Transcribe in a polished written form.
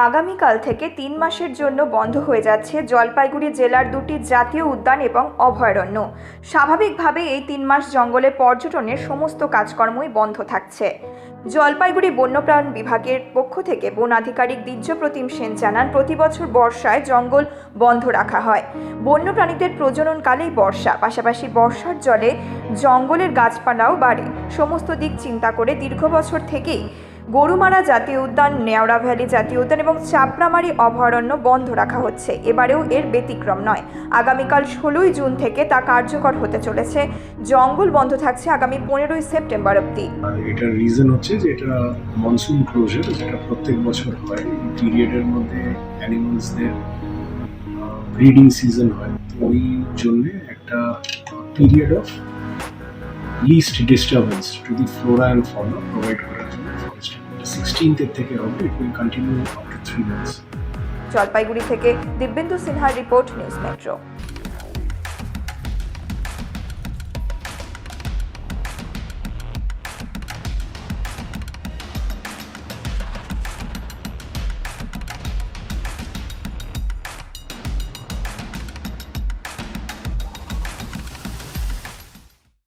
আগামীকাল থেকে 3 মাসের জন্য বন্ধ হয়ে যাচ্ছে জলপাইগুড়ি জেলার দুটি জাতীয় উদ্যান এবং অভয়ারণ্য। স্বাভাবিকভাবে এই 3 মাস জঙ্গলে পর্যটনের সমস্ত কাজকর্মই বন্ধ থাকছে। জলপাইগুড়ি বন্যপ্রাণ বিভাগের পক্ষ থেকে বন আধিকারিক দিব্যপ্রতিম সেন জানান, প্রতি বছর বর্ষায় জঙ্গল বন্ধ রাখা হয়। বন্যপ্রাণীদের প্রজননকালেই বর্ষা, পাশাপাশি বর্ষার জলে জঙ্গলের গাছপালাও বাড়ে। সমস্ত দিক চিন্তা করে দীর্ঘ বছর থেকেই গরুমারা জাতীয় উদ্যান, নেওড়া ভ্যালি জাতীয় উদ্যান এবং চাপড়ামারি অভয়ারণ্য বন্ধ রাখা হচ্ছে। এবারেও এর ব্যতিক্রম নয়। আগামীকাল 16ই জুন থেকে তা কার্যকর হতে চলেছে। জঙ্গল বন্ধ থাকছে আগামী 15ই সেপ্টেম্বর অবধি। এটার রিজন হচ্ছে যে এটা মনসুন ক্লোজার, যেটা প্রত্যেক বছর হয়। এই পিরিয়ডের মধ্যে অ্যানিমালসদের ব্রিডিং সিজন হয়, তো ওই জন্য একটা period of least disturbance to the flora and fauna provide করার জন্য 16th থেকে হবে। It will continue up to 3 months। Jalpaiguri থেকে দিব্যেন্দু সিনহার রিপোর্ট, নিউজ মেট্রো।